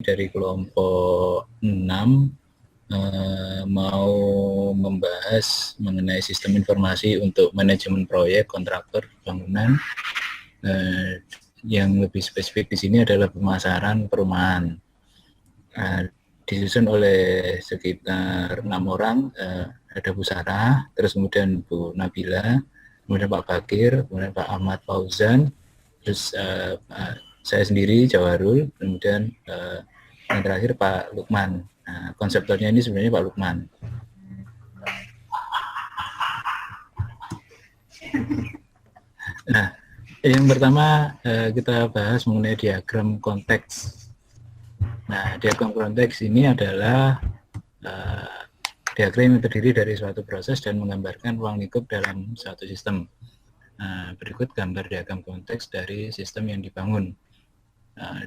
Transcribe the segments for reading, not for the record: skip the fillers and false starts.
dari kelompok 6 mau membahas mengenai sistem informasi untuk manajemen proyek kontraktor bangunan. Yang lebih spesifik di sini adalah pemasaran perumahan. Disusun oleh sekitar 6 orang, ada Bu Sarah, terus kemudian Bu Nabila, kemudian Pak Bakir, kemudian Pak Ahmad Fauzan, terus saya sendiri Jawarul, kemudian yang terakhir Pak Lukman. Nah, konseptornya ini sebenarnya Pak Lukman. Nah, yang pertama kita bahas mengenai diagram konteks. Nah, diagram konteks ini adalah diagram yang terdiri dari suatu proses dan menggambarkan ruang lingkup dalam suatu sistem. Berikut gambar diagram konteks dari sistem yang dibangun.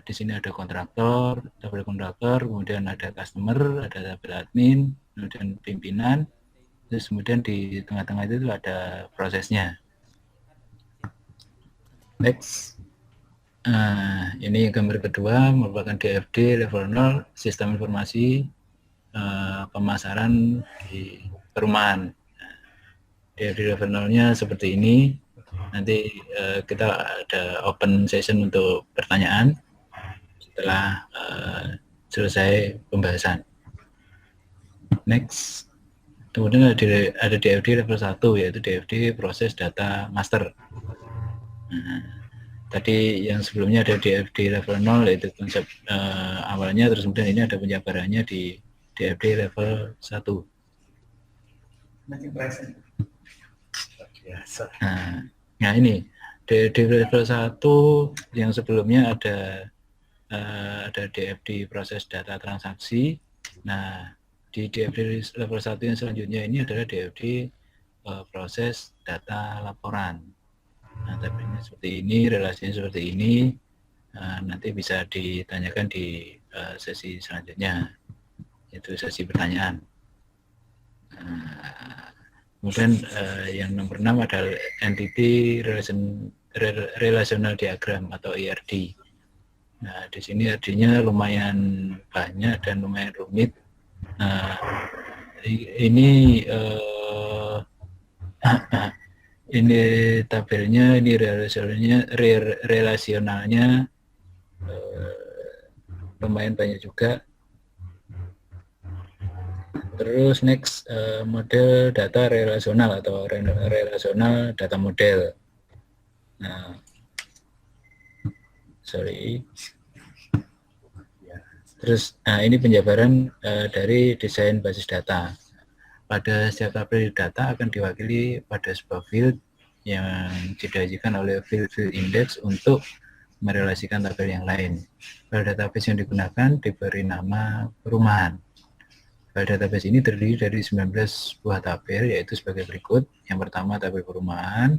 Di sini ada kontraktor, tabel kontraktor, kemudian ada customer, ada tabel admin, kemudian pimpinan, terus kemudian di tengah-tengah itu ada prosesnya. Next. Ini gambar kedua merupakan DFD level 0, sistem informasi pemasaran di perumahan. DFD level 0-nya seperti ini. Nanti kita ada open session untuk pertanyaan setelah selesai pembahasan. Next. Kemudian ada DFD level 1, yaitu DFD proses data master. Tadi yang sebelumnya ada DFD level 0, yaitu konsep awalnya, terus kemudian ini ada penjabarannya di DFD level 1. Nah ini DFD level 1 yang sebelumnya ada DFD proses data transaksi. Nah, di DFD level 1 yang selanjutnya ini adalah DFD proses data laporan. Nah, tabelnya seperti ini, relasinya seperti ini. Nanti bisa ditanyakan di sesi selanjutnya, yaitu sesi pertanyaan. Kemudian yang nomor 6 adalah Entity Relational Diagram atau ERD. Nah, di sini artinya lumayan banyak dan lumayan rumit. Nah, ini ini tabelnya, ini relasionalnya lumayan banyak juga. Terus next, model data relasional atau relasional data model. Nah, terus, ini penjabaran dari desain basis data. Pada setiap tabel data akan diwakili pada sebuah field yang didajikan oleh field index untuk merelasikan tabel yang lain. File database yang digunakan diberi nama perumahan. File database ini terdiri dari 19 buah tabel, yaitu sebagai berikut. Yang pertama tabel perumahan,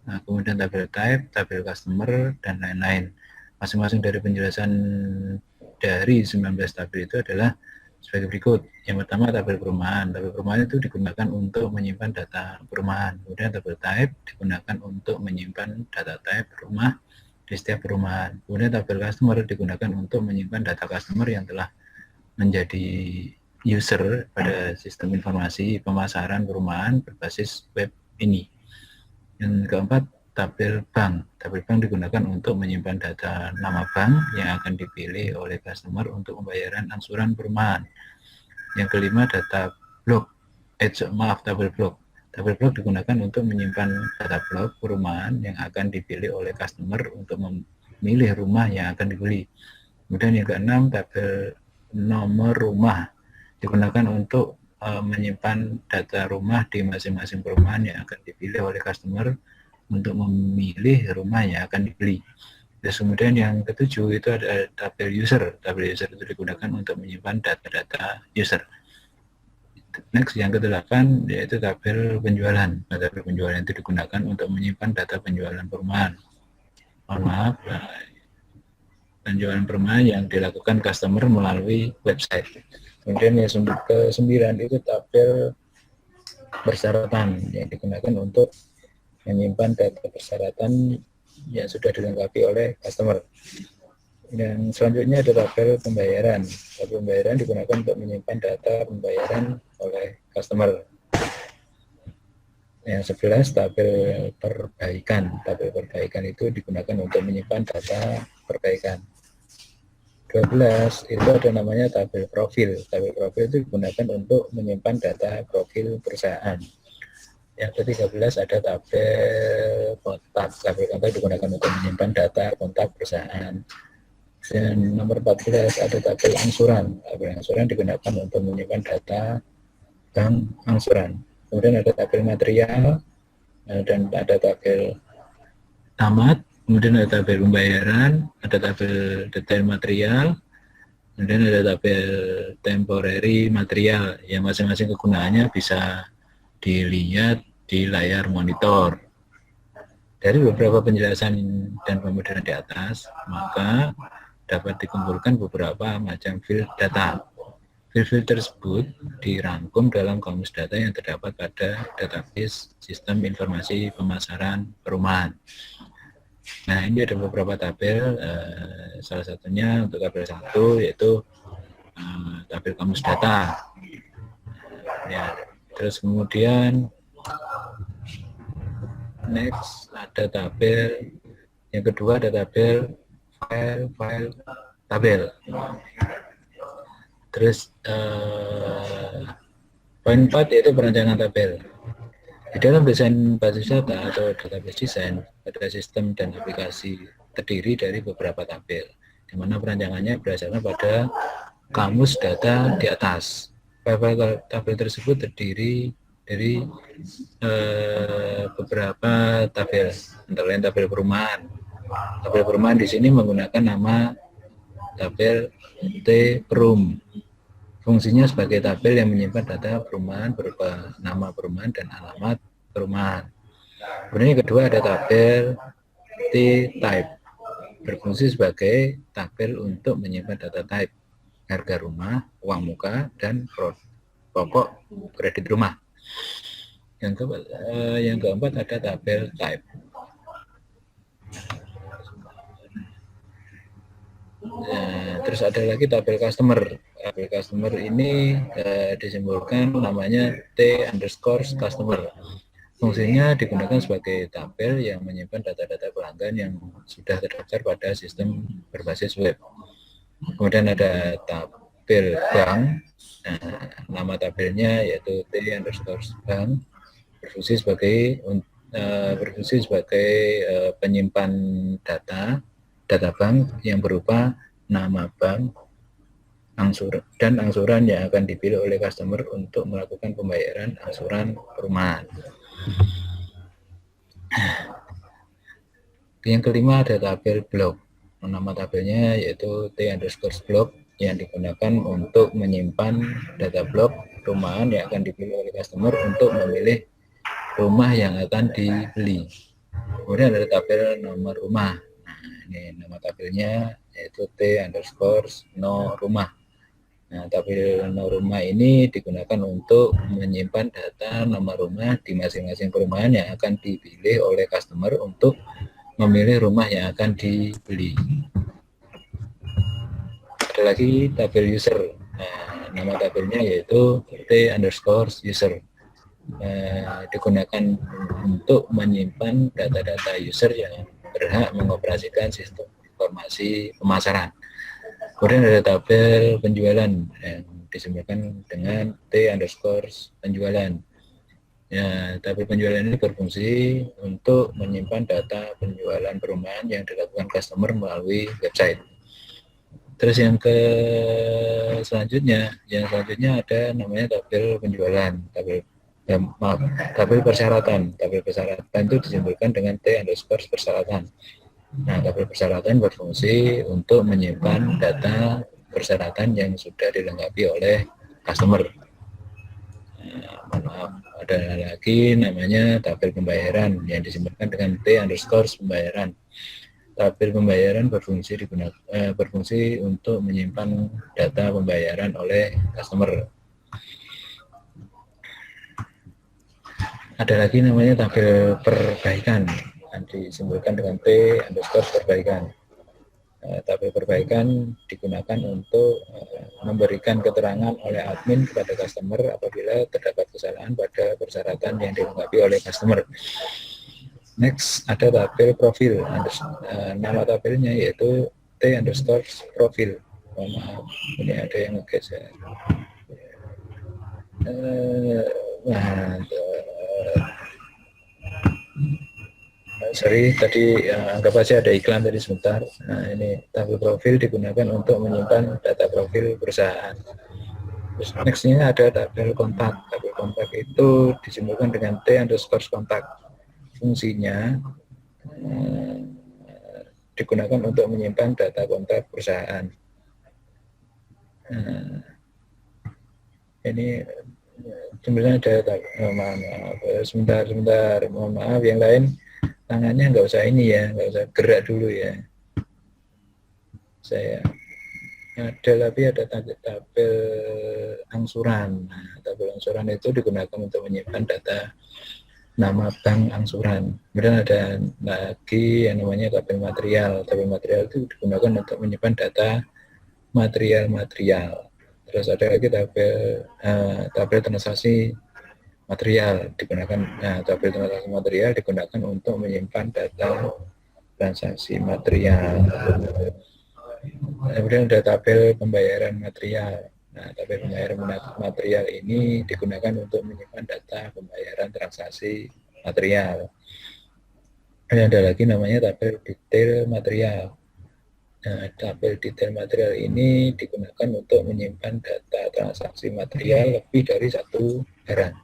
kemudian tabel type, tabel customer, dan lain-lain. Masing-masing dari penjelasan dari 19 tabel itu adalah sebagai berikut. Yang pertama tabel perumahan. Tabel perumahan itu digunakan untuk menyimpan data perumahan. Kemudian tabel type digunakan untuk menyimpan data type rumah di setiap perumahan. Kemudian tabel customer digunakan untuk menyimpan data customer yang telah menjadi user pada sistem informasi pemasaran perumahan berbasis web ini. Yang keempat, tabel bank. Tabel bank digunakan untuk menyimpan data nama bank yang akan dipilih oleh customer untuk pembayaran angsuran perumahan. Yang kelima, data blok. Tabel blok. Tabel blok digunakan untuk menyimpan data blok perumahan yang akan dipilih oleh customer untuk memilih rumah yang akan dibeli. Kemudian yang keenam, tabel nomor rumah digunakan untuk menyimpan data rumah di masing-masing perumahan yang akan dipilih oleh customer untuk memilih rumah yang akan dibeli. Terus kemudian yang ketujuh itu ada tabel user. Tabel user itu digunakan untuk menyimpan data-data user. Next, yang kedelapan yaitu tabel penjualan. Nah, tabel penjualan itu digunakan untuk menyimpan data penjualan perumahan. Mohon maaf, penjualan perumahan yang dilakukan customer melalui website. Kemudian yang ke-9 itu tabel persyaratan yang digunakan untuk menyimpan data persyaratan yang sudah dilengkapi oleh customer. Dan selanjutnya ada tabel pembayaran. Tabel pembayaran digunakan untuk menyimpan data pembayaran oleh customer. Yang 11 tabel perbaikan. Tabel perbaikan itu digunakan untuk menyimpan data perbaikan. 12 itu ada namanya tabel profil. Tabel profil itu digunakan untuk menyimpan data profil perusahaan. Yang ke-13 ada tabel kontak. Tabel kontak digunakan untuk menyimpan data kontak perusahaan. Dan nomor 14 ada tabel angsuran. Tabel angsuran digunakan untuk menyimpan data bank angsuran. Kemudian ada tabel material dan ada tabel tamat. Kemudian ada tabel pembayaran, ada tabel detail material, kemudian ada tabel temporary material yang masing-masing kegunaannya bisa dilihat di layar monitor. Dari beberapa penjelasan dan pemodelan di atas, maka dapat dikumpulkan beberapa macam field data. Field tersebut dirangkum dalam kamus data yang terdapat pada database Sistem Informasi Pemasaran Perumahan. Nah, ini ada beberapa tabel, salah satunya untuk tabel 1 yaitu tabel kamus data. Ya, terus kemudian next ada tabel, yang kedua ada tabel file tabel. Terus poin 4 yaitu perancangan tabel. Di dalam desain basis data atau database design, pada sistem dan aplikasi terdiri dari beberapa tabel, di mana perancangannya berdasarkan pada kamus data di atas. Tabel tersebut terdiri dari beberapa tabel, antara lain tabel perumahan. Tabel perumahan di sini menggunakan nama tabel T-Perum. Fungsinya sebagai tabel yang menyimpan data perumahan berupa nama perumahan dan alamat perumahan. Kemudian yang kedua ada tabel T-Type. Berfungsi sebagai tabel untuk menyimpan data type, harga rumah, uang muka, dan pokok kredit rumah. Yang keempat ada tabel type. Terus ada lagi tabel customer. Tabel customer ini disimbolkan namanya T_customer. Fungsinya digunakan sebagai tabel yang menyimpan data-data pelanggan yang sudah terdaftar pada sistem berbasis web. Kemudian ada tabel bank. Nama tabelnya yaitu T_bank, berfungsi sebagai penyimpan data bank yang berupa nama bank, dan angsuran yang akan dipilih oleh customer untuk melakukan pembayaran angsuran perumahan. Yang kelima ada tabel blok. Nama tabelnya yaitu T_blok yang digunakan untuk menyimpan data blok perumahan yang akan dipilih oleh customer untuk memilih rumah yang akan dibeli. Kemudian ada tabel nomor rumah. Nah, ini nama tabelnya yaitu T_no rumah. Nah, tabel nomor rumah ini digunakan untuk menyimpan data nomor rumah di masing-masing perumahan yang akan dipilih oleh customer untuk memilih rumah yang akan dibeli. Ada lagi tabel user. Nah, nama tabelnya yaitu T_user. Digunakan untuk menyimpan data-data user yang berhak mengoperasikan sistem informasi pemasaran. Kemudian ada tabel penjualan yang disimbolkan dengan T_penjualan. Ya, tabel penjualan ini berfungsi untuk menyimpan data penjualan perumahan yang dilakukan customer melalui website. Terus yang selanjutnya ada namanya tabel penjualan, tabel persyaratan. Tabel persyaratan itu disimbolkan dengan T_persyaratan. Nah, tabel persyaratan berfungsi untuk menyimpan data persyaratan yang sudah dilengkapi oleh customer. Ada lagi namanya tabel pembayaran yang disimbolkan dengan T_pembayaran. Tabel pembayaran berfungsi untuk menyimpan data pembayaran oleh customer. Ada lagi namanya tabel perbaikan yang disimbolkan dengan T_perbaikan. Tabel perbaikan digunakan untuk memberikan keterangan oleh admin kepada customer apabila terdapat kesalahan pada persyaratan yang dilengkapi oleh customer. Next, ada tabel profil. Nama tabelnya yaitu T_profil. Mohon maaf, ini ada yang ngegeser. Nah, sorry, tadi anggap aja ada iklan tadi sebentar. Nah, ini tabel profil digunakan untuk menyimpan data profil perusahaan. Terus next-nya ada tabel kontak. Tabel kontak itu disimpulkan dengan T_kontak. Fungsinya digunakan untuk menyimpan data kontak perusahaan. Ini sebenarnya ada sebentar, mohon maaf, yang lain tangannya nggak usah ini ya, nggak usah gerak dulu ya. Saya ada tabel angsuran. Nah, tabel angsuran itu digunakan untuk menyimpan data nama bank angsuran. Kemudian ada lagi yang namanya tabel material. Tabel material itu digunakan untuk menyimpan data material-material. Terus ada lagi tabel transaksi material digunakan. Nah, tabel transaksi material digunakan untuk menyimpan data transaksi material. Kemudian ada tabel pembayaran material. Nah, tabel pembayaran material ini digunakan untuk menyimpan data pembayaran transaksi material. Dan ada lagi namanya tabel detail material. Nah, tabel detail material ini digunakan untuk menyimpan data transaksi material lebih dari satu barang.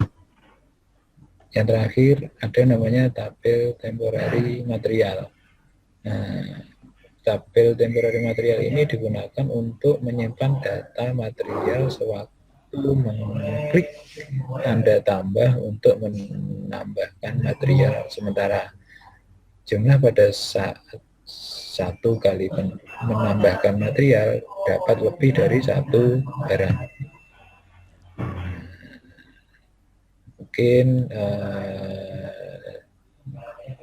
Yang terakhir ada namanya tabel temporary material. Nah, tabel temporary material ini digunakan untuk menyimpan data material sewaktu mengklik tanda tambah untuk menambahkan material sementara. Jumlah pada saat satu kali menambahkan material dapat lebih dari satu barang. Mungkin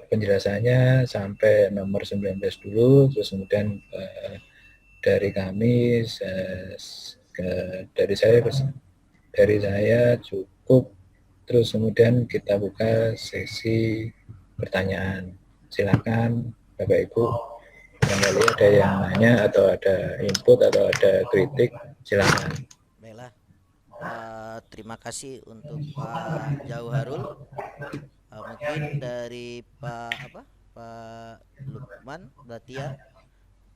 penjelasannya sampai nomor 19 dulu, terus kemudian dari kami, dari saya cukup, terus kemudian kita buka sesi pertanyaan. Silakan Bapak Ibu, barangkali ada yang nanya atau ada input atau ada kritik, silakan. Baiklah, terima kasih untuk Pak Jauharul. Mungkin dari Pak Lukman Batia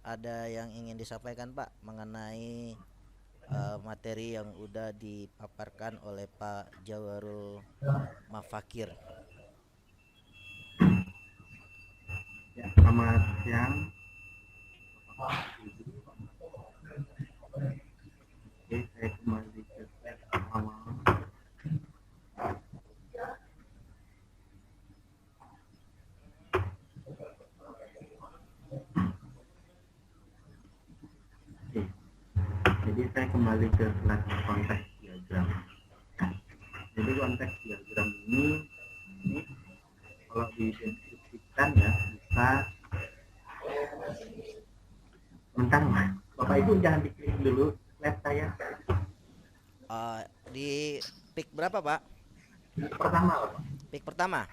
ada yang ingin disampaikan Pak mengenai materi yang udah dipaparkan oleh Pak Jauharul Mafakir. Ya, selamat siang. Oke, saya kembali ke slide awal. Oke, jadi saya kembali ke slide konteks diagram. Nah, jadi konteks diagram ini kalau diidentifikasikan ya bisa bentar Mas. Bapak Ibu jangan diklik dulu slide saya. Di pick berapa Pak? Pertama Pak. Pick pertama.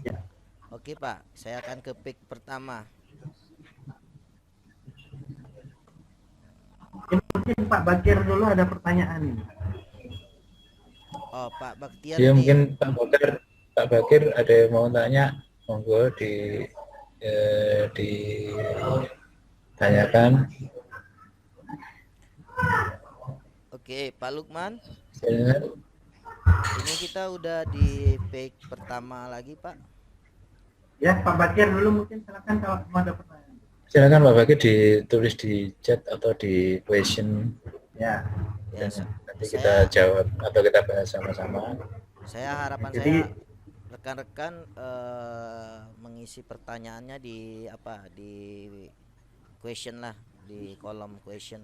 Ya. Oke Pak, saya akan ke pick pertama. Mungkin Pak Bakir dulu ada pertanyaan. Oh Pak Baktiar Ya, ini. mungkin Pak Bakir ada yang mau tanya, monggo ditanyakan. Oke, Pak Lukman. Silakan. Ini kita udah di page pertama lagi, Pak. Ya, Pak Bakir dulu mungkin silakan kalau mau ada pertanyaan. Silakan Pak Bakir ditulis di chat atau di question. Ya. Ya, Nanti kita jawab atau kita bahas sama-sama. Harapan Jadi, saya rekan-rekan mengisi pertanyaannya di question lah, di kolom question.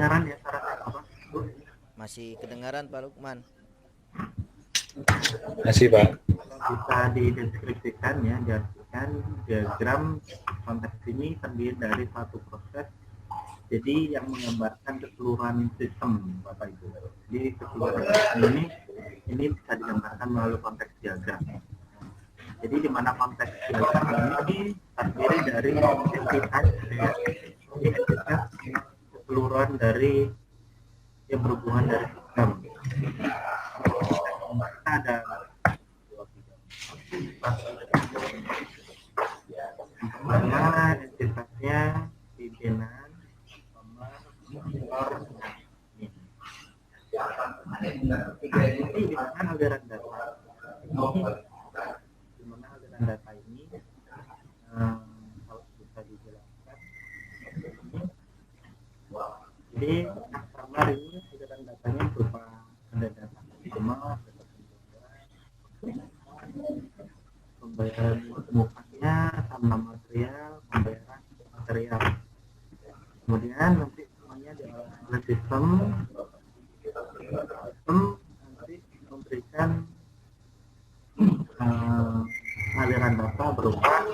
kedengaran ya suara apa? Bu? Masih kedengaran Pak Lukman? Masih Pak. Bisa dideskripsikan ya, diartikan diagram konteks ini terdiri dari satu proses. Jadi yang menggambarkan keseluruhan sistem Bapak Ibu. Jadi keseluruhan sistem ini bisa digambarkan melalui konteks diagram. Jadi di mana konteks diagram ini terdiri dari entitas ya, entitas keseluruhan dari yang berhubungan dari sistem. Kita ada pertama entitasnya pimpinan, nomor, ini di mana aliran data ini kalau bisa dijelaskan. Jadi gambar ini aliran datanya berupa ada data pertama, data pembayaran permukaannya, sama material, pembayaran material. Kemudian nanti semuanya diolah oleh sistem nanti memberikan aliran data berupa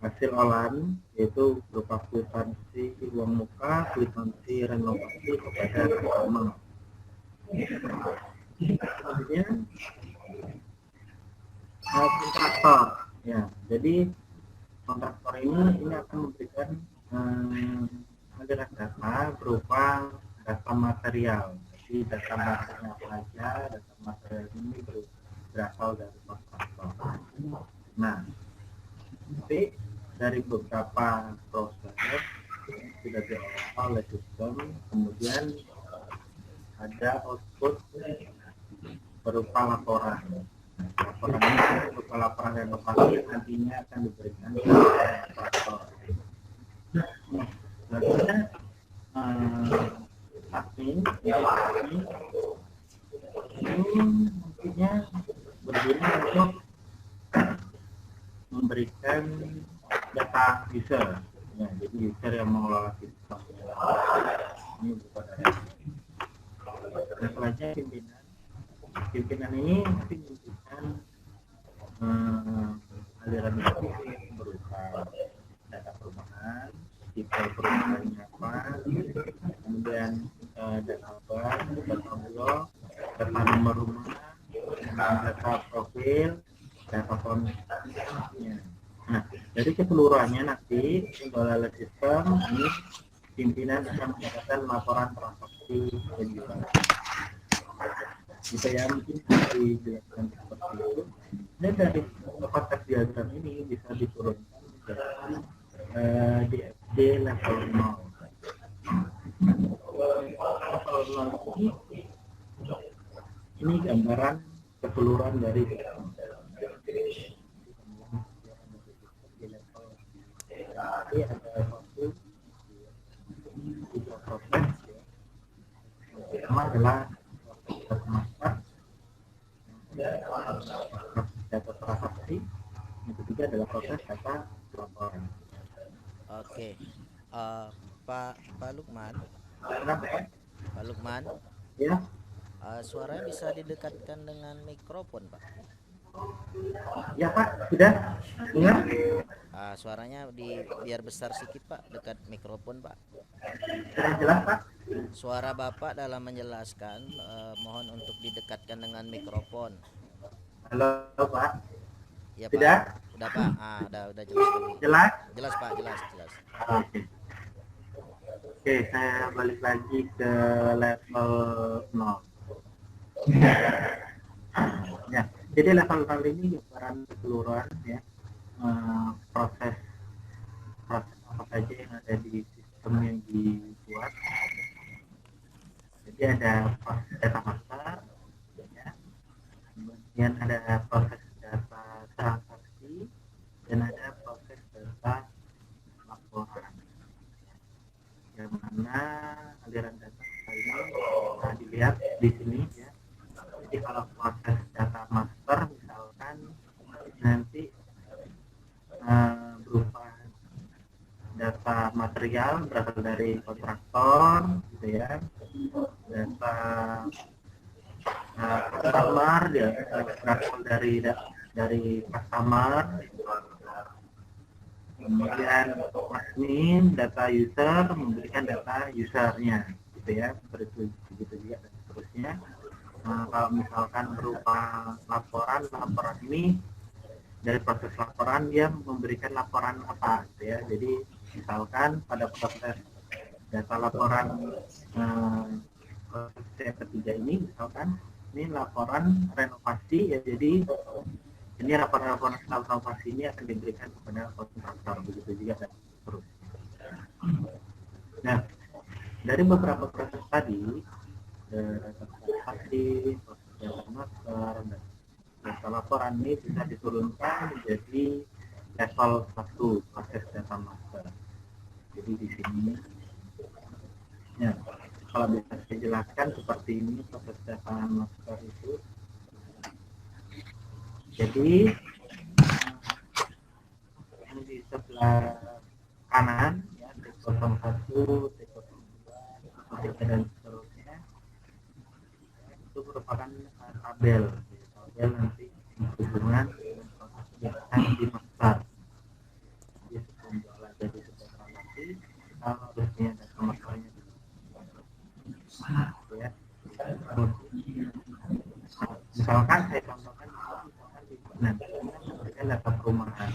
hasil olahan, yaitu berupa kwitansi uang muka, kwitansi renovasi kepada customer. Kemudian kontraktor, ya. Jadi kontraktor ini akan memberikan aliran data berupa data material. Jadi data material saja, data material ini berasal dari kontraktor. Nah, tapi dari beberapa proses sudah diolah oleh sistem, kemudian ada output berupa laporan. Laporan ini berupa laporan renovasi nantinya akan diberikan ke kontraktor. Selanjutnya admin ini nantinya berguna untuk memberikan data user, ya, jadi user yang mengelola sistem ini bukan data. Nah, selanjutnya pimpinan ini nanti memberikan aliran data berupa data perumahan, tipe perumahannya apa, kemudian data bank, data blok, data nomor rumah, data profil, data kontaknya. Nah, dari keseluruhannya nanti oleh sistem ini pimpinan akan mendapatkan laporan transaksi penjualan. Jika yang mungkin dijelaskan seperti itu, dan dari konteks diagram ini bisa diturunkan menjadi DFD level 0. Level 0 ini gambaran keseluruhan dari ini ada satu tiga proses ya. Pertama adalah proses master, proses data transaksi, yang ketiga adalah proses data laporan. Oke, Pak Lukman, Pak Lukman, Ya, suaranya bisa didekatkan dengan mikrofon Pak. ya Pak, sudah dengar? Suaranya biar besar sedikit Pak, dekat mikrofon Pak. Sudah jelas Pak? Suara Bapak dalam menjelaskan mohon untuk didekatkan dengan mikrofon. Halo Pak. Ya Pak. Sudah? Udah Pak. Udah jelas lagi. Jelas? Jelas Pak, jelas. Oke, saya balik lagi ke level 0. Ya, jadi level 0 ini gambaran keseluruhan ya, proses apa saja yang ada di sistem yang dibuat. Jadi ada proses data master, ya. Kemudian ada proses data transaksi, dan ada proses data laporan. Yang mana aliran data ini bisa dilihat di sini ya. Jadi kalau proses data master misalkan nanti berupa data material material berasal dari kontraktor, gitu ya. Data customer dia berasal dari customer. Kemudian admin, data user memberikan data usernya, gitu ya. Begitu juga dan seterusnya. Kalau misalkan berupa laporan ini dari proses laporan dia memberikan laporan apa, gitu ya. Jadi misalkan pada proses data laporan proses yang ketiga ini, misalkan ini laporan renovasi ya, jadi ini laporan renovasi ini akan diberikan kepada kontraktor, begitu juga dan seterusnya. Nah, dari beberapa proses tadi, renovasi, proses data master, dan data laporan ini bisa diturunkan menjadi level 1 proses data master. Jadi di sini, ya, kalau bisa saya jelaskan seperti ini proses data master itu. Jadi yang di sebelah kanan ya, T01, T02, T3 dan seterusnya itu merupakan tabel nanti hubungan dengan proses yang akan di master. Jadi sebelum jualan jadi sebuah transaksi, kita harusnya data masternya ya. Misalkan saya contohkan memberikan data perumahan.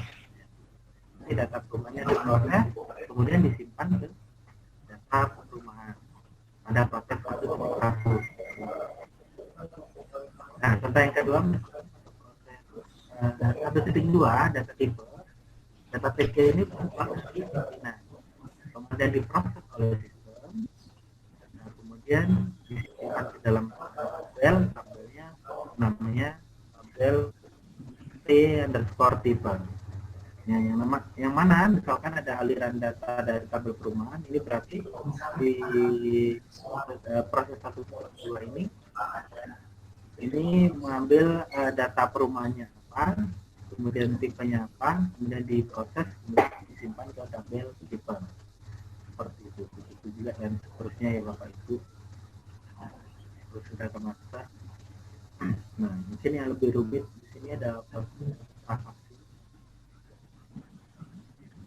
Ini data perumahannya diproses, kemudian disimpan ke data perumahan pada proses satu. Nah, contoh yang kedua, data titik 2, data tipe. Data tipe ini proses nah, kemudian diproses oleh sistem. Nah, kemudian disimpan ke dalam tabelnya namanya tabel T_tipe. Yang mana misalkan ada aliran data dari tabel perumahan, ini berarti di proses 1/2 ini mengambil data perumahannya apa, kemudian tipenya apa, kemudian diproses, kemudian disimpan ke tabel tipe. Seperti itu. Begitu juga dan seterusnya ya Bapak Ibu. Terus sudah ke master. Nah, mungkin yang lebih rumit di sini ada proses transaksi.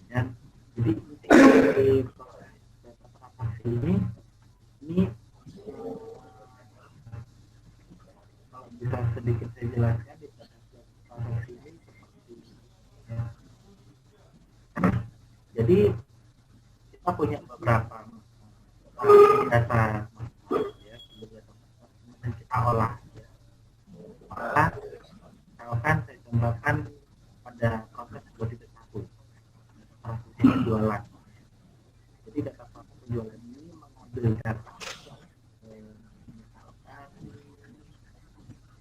Ya, jadi dari proses data transaksi ini kalau bisa sedikit saya jelaskan di proses transaksi ini seperti ya. Jadi kita punya beberapa data ya, kemudian kita olah. Misalkan saya contohkan pada proses 2.1 proses penjualan. Jadi data proses penjualan ini mengambil data misalkan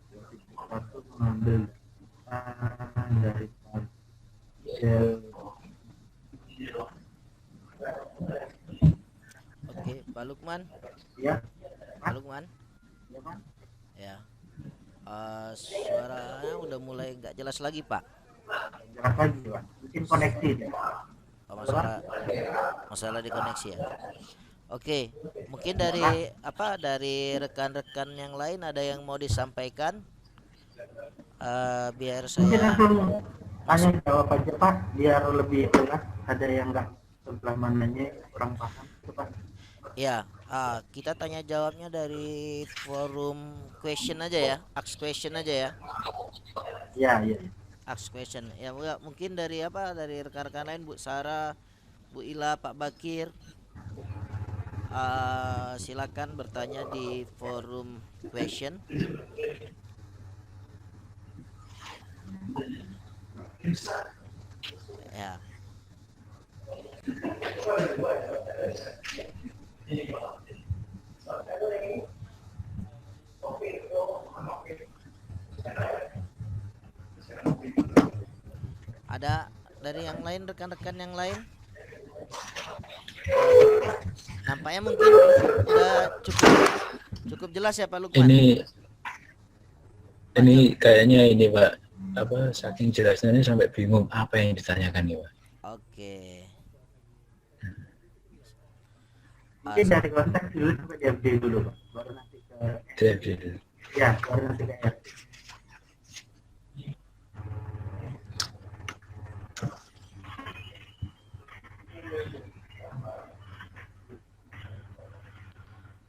2.1 mengambil data dari tabel. Oke, Pak Lukman. Ya, Pak Lukman. ya Pak. Ya. Suaranya udah mulai nggak jelas lagi, Pak. Jelas lagi Pak. Mungkin koneksi nih. Oh, masalah di koneksi ya. Oke, mungkin dari dari rekan-rekan yang lain ada yang mau disampaikan, biar Mungkin saya langsung tanya jawab aja Pak, biar lebih jelas. Ada yang nggak sebelah mananya kurang paham itu Pak. ya. Kita tanya jawabnya dari forum question aja ya, ask question aja ya. Iya. Ask question. Ya, mungkin dari dari rekan-rekan lain, Bu Sarah, Bu Ila, Pak Bakir. Silakan bertanya di forum question. Ya. Ada dari yang lain, rekan-rekan yang lain? Nampaknya mungkin udah cukup jelas ya Pak Lukman. Ini kayaknya ini Pak, saking jelasnya ini sampai bingung apa yang ditanyakan nih Pak. Oke. Mungkin dari konteks dulu sampai DFD dulu, Pak. Baru nanti ke DFD dulu. ya, baru nanti ke RD.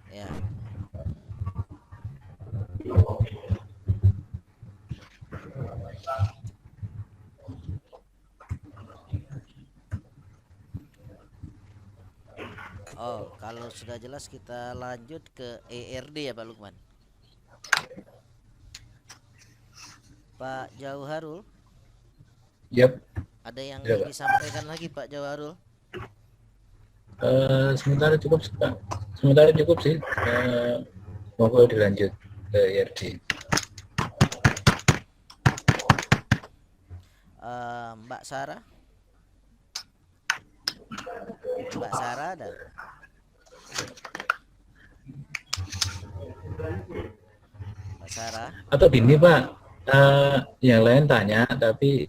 Ya. Oh, kalau sudah jelas kita lanjut ke ERD ya Pak Lukman. Pak Jauharul, Yap. ada yang Ya, Pak. disampaikan lagi Pak Jauharul? Sementara cukup Pak. Sementara cukup sih. Monggo dilanjut ke IRD. Mbak Sarah? Mbak Sarah ada? Mbak Sarah? Atau gini Pak, yang lain tanya tapi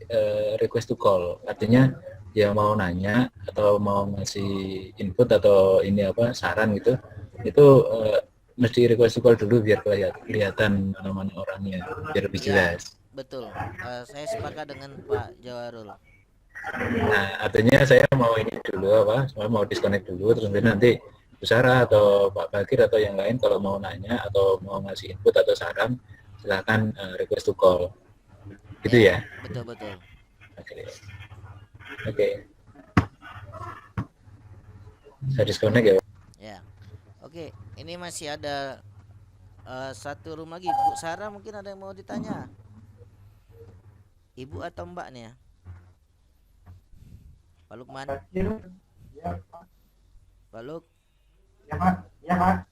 request to call. Artinya dia mau nanya atau mau ngasih input atau ini apa saran gitu, itu mesti request to call dulu biar kelihatan mana-mana orangnya, biar lebih jelas. Betul. Saya sepakat dengan Pak Jawarul. Nah, artinya saya mau ini dulu apa, saya mau disconnect dulu, terus nanti Bu Sarah atau Pak Bakir atau yang lain kalau mau nanya atau mau ngasih input atau saran, silakan request to call. Gitu ya? Betul. Oke. Saya disconnect ya. Ya. Oke, ini masih ada satu room lagi. Bu Sarah mungkin ada yang mau ditanya. Ibu atau Mbak nih ya? Pak Lukman. Pak Luk. Ya, Pak. Ya, Pak.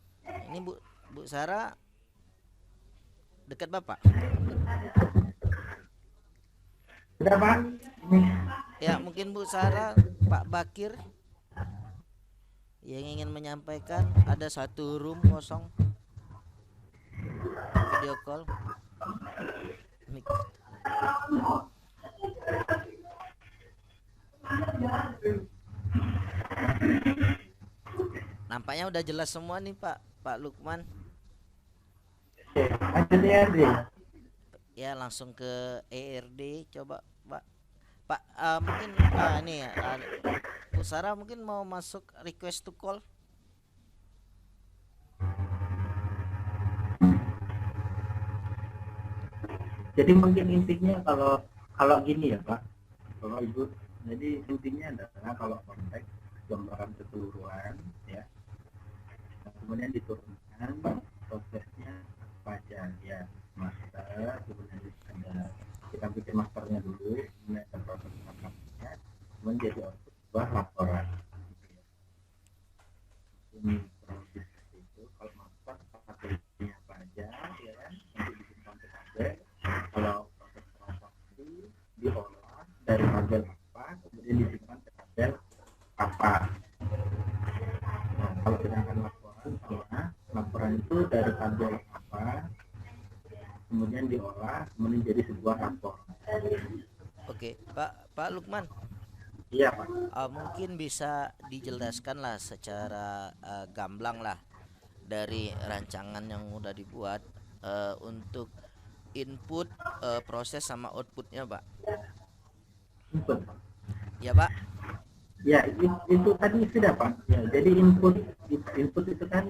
Ini Bu Sarah dekat Bapak. Sudah, Pak. Ini. Ya, mungkin Bu Sarah, Pak Bakir yang ingin menyampaikan, ada satu room kosong video call. Nampaknya udah jelas semua nih Pak Lukman. Lanjut ERD. Ya, langsung ke ERD coba Pak. Mungkin nih Bu Sarah mungkin mau masuk request to call. Jadi mungkin intinya kalau gini ya Pak, kalau Ibu, jadi intinya adalah kalau konteks gambaran keseluruhan ya, kemudian diturunkan prosesnya apa aja ya, master, kemudian ada kita bikin masternya dulu, kemudian ada proses masternya, kemudian jadi sebuah laporan. Ini proses itu kalau master kategorinya apa aja ya kan, nanti bikin tabel. Kalau proses transaksi diolah dari tabel apa, kemudian disimpan ke tabel apa. Nah, kalau sedangkan laporan itu dari tabel apa, kemudian diolah, kemudian jadi sebuah rapor. Oke, Pak Lukman. Iya Pak. Mungkin bisa dijelaskan lah secara gamblang lah dari rancangan yang udah dibuat untuk input, proses sama outputnya Pak. Input. Ya Pak. Ya itu tadi sudah Pak. Ya, jadi input itu kan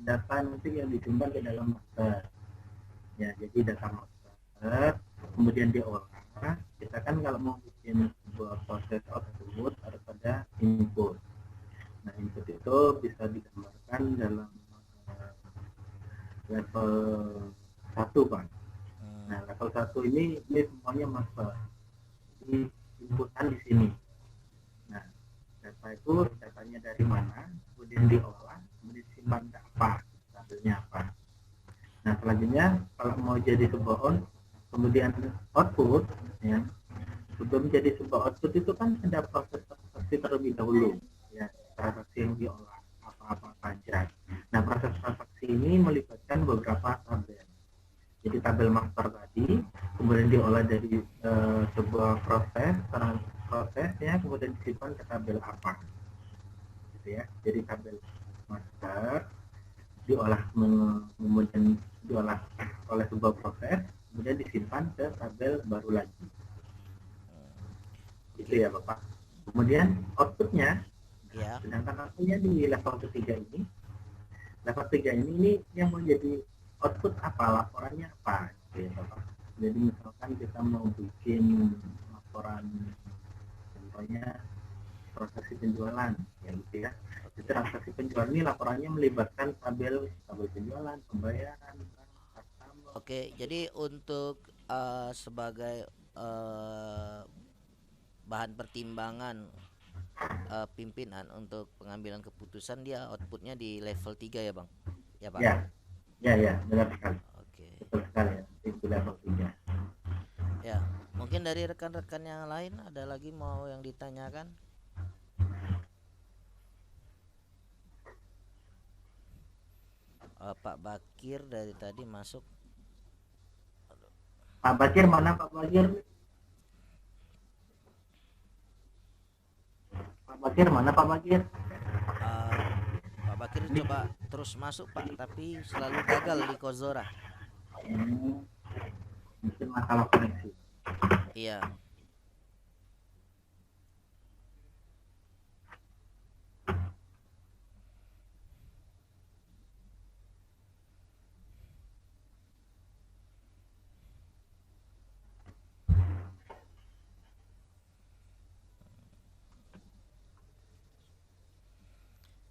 data nanti yang disimpan ke dalam master. Ya, jadi data master kemudian diolah. Kita kan kalau mau bikin sebuah proses output harus ada input. Nah, input itu bisa digambarkan dalam level 1 Pak. Nah, level 1 ini semuanya master. Ini inputan di sini. Nah, datanya dari mana, kemudian diolah, kemudian disimpan ke apa, tabelnya apa. Nah, selanjutnya kalau mau jadi sebuah kemudian output ya, sebelum jadi sebuah output itu kan ada proses transaksi terlebih dahulu ya, transaksi yang diolah apa saja. Nah, proses transaksi ini melibatkan beberapa tabel. Jadi tabel master tadi kemudian diolah dari sebuah proses ya, kemudian disimpan ke tabel apa gitu ya. Jadi tabel master kemudian diolah oleh sebuah proses, kemudian disimpan ke tabel baru lagi. Itu ya Bapak. Kemudian outputnya, Ya. sedangkan outputnya di level ketiga ini, ini yang menjadi output apa, laporannya apa, gitu ya Bapak. Jadi misalkan kita mau bikin laporan, contohnya transaksi penjualan, ya gitu ya. Di transaksi penjualan ini laporannya melibatkan tabel penjualan, pembayaran, Oke, jadi untuk sebagai bahan pertimbangan pimpinan untuk pengambilan keputusan, dia outputnya di level 3 ya Bang? Ya Pak? Ya, benar sekali. Oke. Betul sekali ya, itu level 3. Ya, mungkin dari rekan-rekan yang lain ada lagi mau yang ditanyakan? Pak Bakir dari tadi masuk. Pak Bakir mana Pak Bakir? Pak Bakir mana Pak Bakir? Pak Bakir coba terus masuk Pak, tapi selalu gagal di Kozora. Mungkin masalah koneksi. Iya.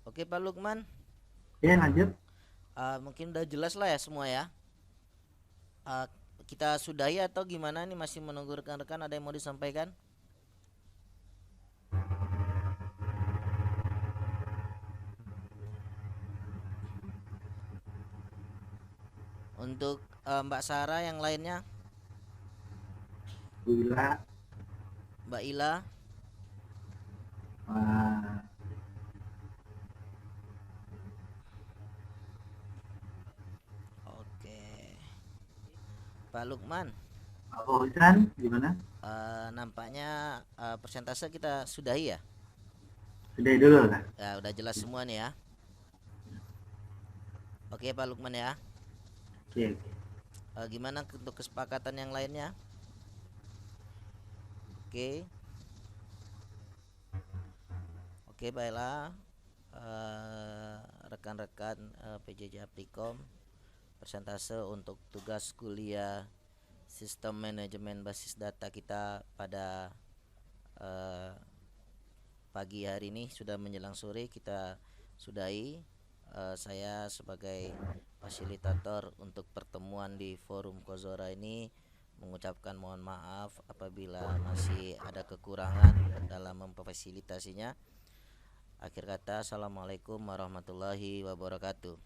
Oke Pak Lukman. Ya lanjut. Mungkin udah jelas lah ya semua ya. Kita sudahi atau gimana nih, masih menunggu rekan-rekan ada yang mau disampaikan? Untuk Mbak Sarah, yang lainnya? Bu Ila, Mbak Ila, oke. Pak Lukman, Pak Fauzan gimana? nampaknya persentase kita sudahi ya? Sudah dulu lah. Ya udah jelas semua nih ya. Oke Pak Lukman ya. Oke. Gimana untuk kesepakatan yang lainnya? Oke. Oke baiklah, rekan-rekan PJJ Aptikom, persentase untuk tugas kuliah sistem manajemen basis data kita pada pagi hari ini sudah menjelang sore kita sudahi. Saya sebagai fasilitator untuk pertemuan di forum Kozora ini mengucapkan mohon maaf apabila masih ada kekurangan dalam memfasilitasinya. Akhir kata, assalamualaikum warahmatullahi wabarakatuh.